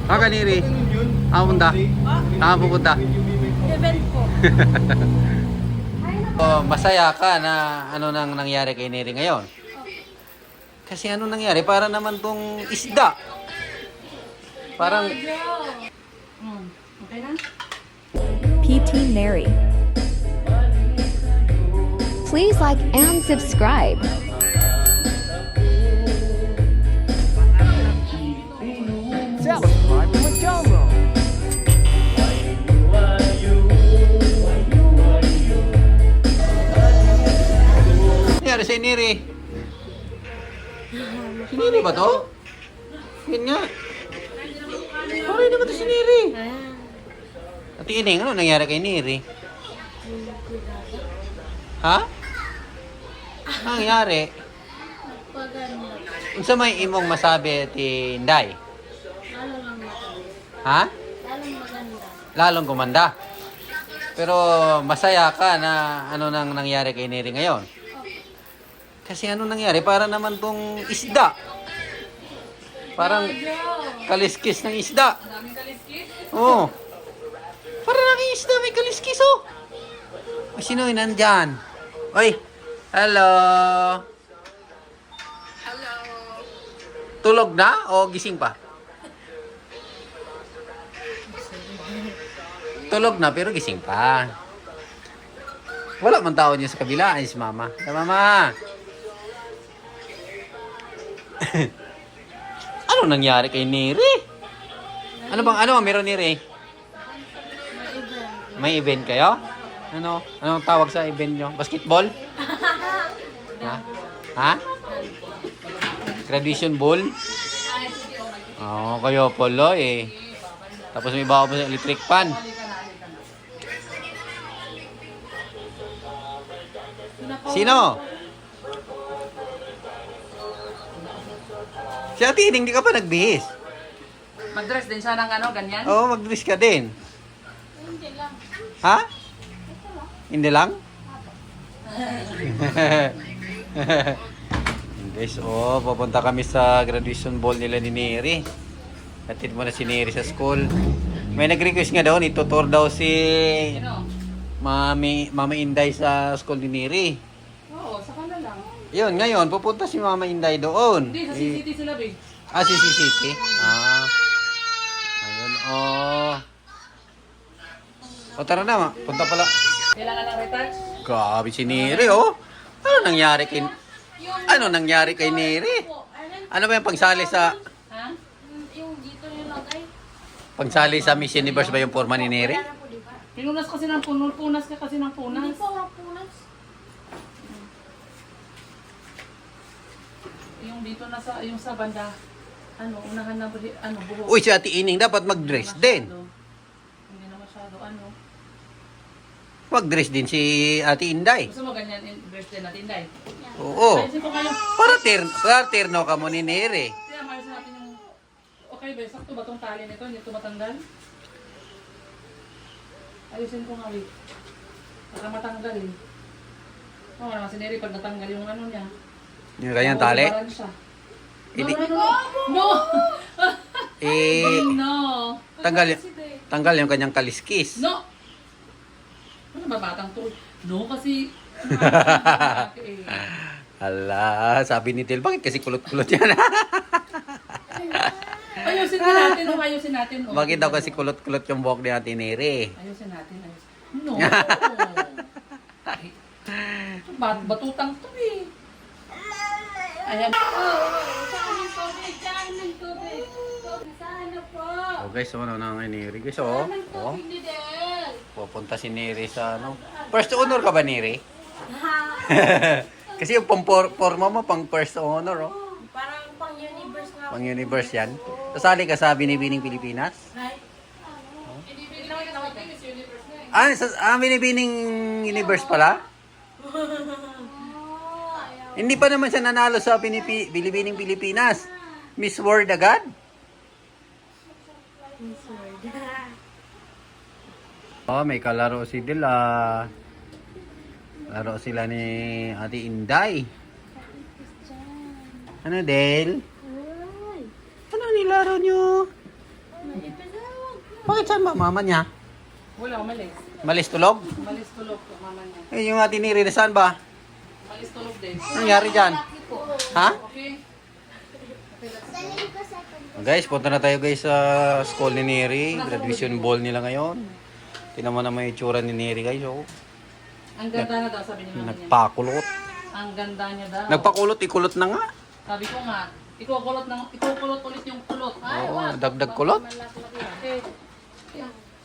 Kaniri. Pupunta. Pupunta. Event po. Masaya ka na ano nang nangyari kay Neri ngayon? Kasi ano nangyari? Para naman tong isda. Parang Okay na? PT Neri. Please like and subscribe. Subscribe to my channel. nangyari sa Neri. Si Neri ba to? Yan nga. Parang naman to si Neri. Ate Ining, ano nangyari kay Neri? Ha? Ano nangyari? Paganda. Unsa may imong masabi ti Inday? Lalong ang maganda. Ha? Lalong maganda. Lalong gumanda. Pero masaya ka na ano nang nangyari kay Neri ngayon? Kasi ano nangyari? Para naman tong isda. Parang kaliskis ng isda. Daming kaliskis. Oo. Parang naging isda may kaliskis oh. O, sino yun nandyan? Oy. Hello. Hello. Tulog na o gising pa? Tulog na pero gising pa. Wala man tao niya sa kabila. Ay, si Mama. Sa Mama. Ano nangyari kay Neri? Ano meron Neri? May event kayo? Anong tawag sa event nyo? Basketball? Ha? Ha? Graduation ball? Oo, kayo pala eh. Tapos may bawa pa sa electric fan. Sino? Si Ate Ining, di ka pa nagbihis. Mag-dress din siya ng ano, ganyan? Oo, mag-dress ka din. Hindi lang. Ha? Hindi lang? Guys, papunta kami sa graduation ball nila ni Neri. Hatid mo na si Neri sa school. May nag-request nga daw, itutur daw si Sino? Mama Inday sa school ni Neri. Oo, sa kanila lang. Yun, ngayon, pupunta si Mama Inday doon. Hindi, sa CCT sila, babe. Si City. Ayun, O, tara na, punta pala. Kailangan ng retouch? Grabe si Neri, oh. Ano nangyari kay Neri? Ano ba yung pagsali sa... Ha? Yung dito nilagay. Pagsali sa Miss Universe ba yung forma ni Neri? Pinunas kasi ng puno, punas ka kasi ng punas. Hindi po mapunas. Yung dito na sa, yung sa banda, unahan na, buhok. Uy, si Ate Ining dapat mag-dress din. Hindi na masyado, Mag-dress din si Ate Inday. Gusto mo ganyan, birthday natin, Day? Oo. Ayusin ko kayo. Para terno ka mo ni Neri. Kaya, mayroon natin yung, okay ba, sakto ba itong tali nito? Hindi ito matanggal? Ayusin ko nga, wait. Baka matanggal eh. Oo naman si Neri pag natanggal yung ano niya. Yung kanyang tali. Babaran siya. Hindi. No! No! Tanggal yung kanyang kaliskis. No! Ano ba batang to? No, kasi... Hala, sabi ni Tel, bakit kasi kulot-kulot yan? Ayusin na natin, ayusin natin. Bakit daw kasi kulot-kulot yung buhok ni Ate Neri? Ayusin natin, ayusin. No! Batutang to eh. Ayan. Saan yung tubig? Saan ng tubig? Saan na po? Guys, ano na nga ni Neri? Guys, Saan ng tubig ni Del? pupunta si Neri sa First honor ka ba, Neri? Ha? Kasi yung forma mo, pang first honor, Parang pang-universe nga. Pang universe yan. Sasali ka sa Binibining Pilipinas? Right? Binibining Universe pala? Hindi pa naman siya nanalo sa Binibining Pilipinas. Miss World agad? May kalaro si Dila. Laro sila ni Ate Inday. Ano, Del? Ano nilaro nyo? Bakit saan ba mama niya? Wala, umalis. Malis tulog? Umalis tulog po, mama niya. Eh, yung ate Neri, saan ba? Umalis tulog din. Ano nangyari dyan? Ha? Okay. Guys, punta na tayo guys sa school ni Neri. Graduation ball nila ngayon. Tingnan mo naman yung itsura ni Neri guys. Oh. Ang ganda na daw, sabi ni mama niya. Nagpakulot. Ang ganda niya daw. Nagpakulot, ikulot na nga. Sabi ko nga, ikukulot ulit yung kulot. Ay, Oo, wag. dagdag kulot. Okay.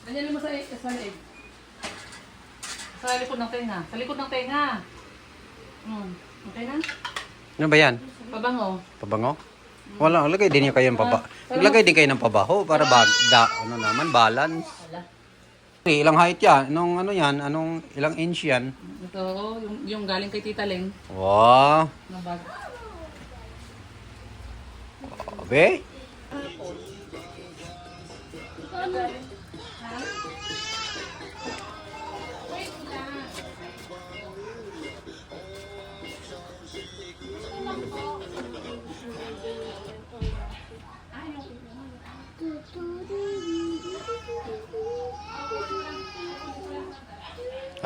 Ganyan mo sa leeg. Sa likod ng tenga. Sa likod ng tenga. Okay na? Ano ba yan? Pabango. Pabango? Wala, lagay din niyo kayo ng paba. Maglagay din kayo ng pabaho para ano naman, balance. Wala. Okay, ilang height yan? Anong ano yan? Anong ilang inch yan? Ito, yung galing kay Tita Ling. Wow. Na bag. Abe?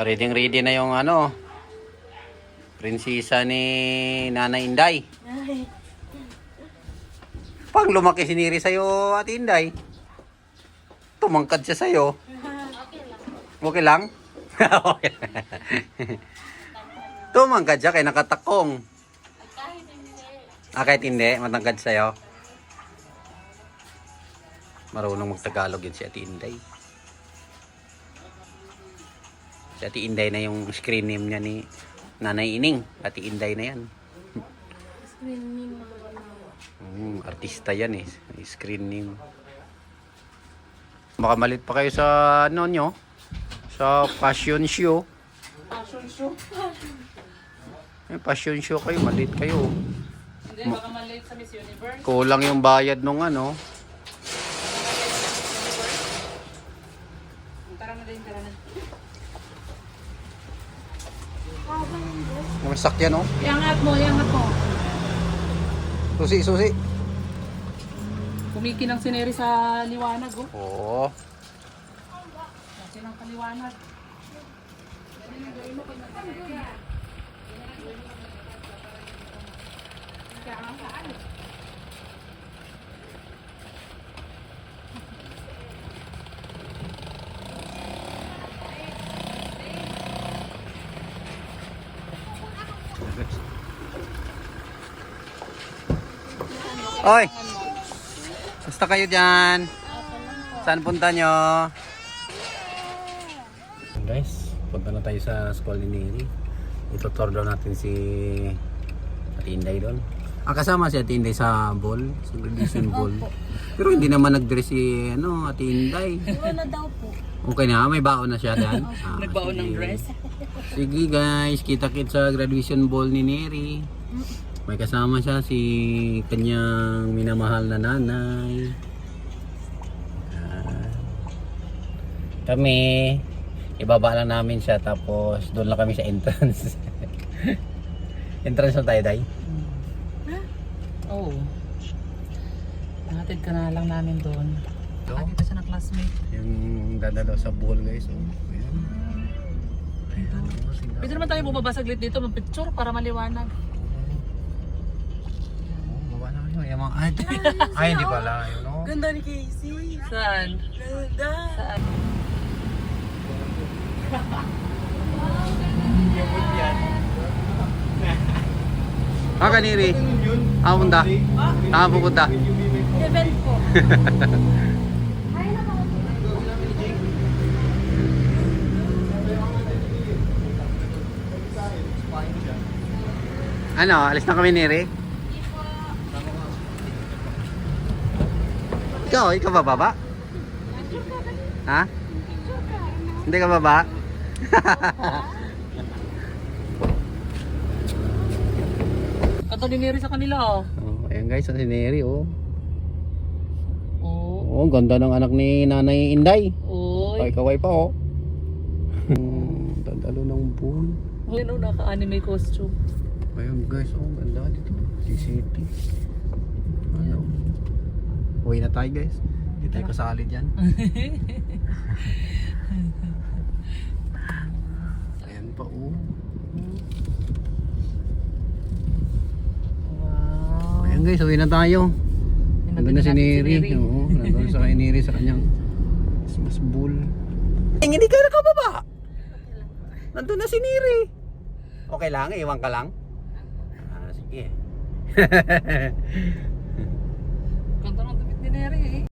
Ready na yung ano, prinsesa ni Nanay Inday. Pag lumaki si Neri sa'yo, Ate Inday, tumangkad siya sa'yo. Okay lang? Okay lang. Tumangkad siya kaya nakatakong. Kahit hindi, matangkad sa'yo. Marunong mag-Tagalog yun si Ate Inday. Si Ate Inday na yung screen name niya ni Nanay Ining. Ate Inday na yan. Screen name mo. Artista yan eh. Screen name. Baka malit pa kayo sa ano nyo? Sa fashion show. Fashion show. Fashion show kayo. Malit kayo. Hindi, baka maliit sa Miss Universe. Kulang yung bayad nung ano. Tara na din, tara na. Yung sakyan oh. Iangat mo. Susi. Kumikinang si Neri sa liwanag, oh. Oo. Kasi ng kaliwanag. Oy! Basta kayo dyan. Saan punta nyo? Guys, punta na tayo sa school ni Neri. Itutur daw natin si Ate Inday doon. Kasama si Ate Inday sa ball, sa graduation ball. Pero hindi naman nag-dress si Ate Inday. Wala daw po. Okay na, may baon na siya dyan. Nagbaon ng sige. dress. Sige guys, kita-kit sa graduation ball ni Neri. May kasama siya si kanyang minamahal na nanay. Kami, ibaba lang namin siya tapos doon lang kami sa entrance. Entrance na tayo, Day? Oo. Nahatid ka na lang namin doon. Dito siya na classmate. Yung dadalo sa ball guys. Oh. Ayan. Ayan. Pwede naman tayo bumaba saglit dito, mag-picture para maliwanag. Baba na kayo. Yung mga ay, hindi pala. Yun, no? Ganda ni Casey. Saan? Ganda. Saan? Kaniri. Punta. Pupunta. Event po. Ano, alis na kami Neri? Ikaw bababa? Ha? Hindi ka baba? Kanta ni Neri sa kanila, oh. Oh, ayan guys, si Neri, oh. Oo. Oh, ganda ng anak ni Nanay Inday. Oy. Kaway pa, oh. Dadalo ng pool. Ano, naka-anime costume. Ayun guys, oh, ganda dito. CCTV. Ano? Uwi na tayo guys. Hindi tayo kasali dyan. Ayan pa, oh. Wow. Ayan guys, uwi na tayo. Nandun na si Neri. Oo, nandun sa kay Neri sa kanyang Christmas bull. Hindi ka nakababa. Nandun na si Neri. Okay lang, iwan ka lang. Ah, sige. Ganda ng damit ni Neri eh.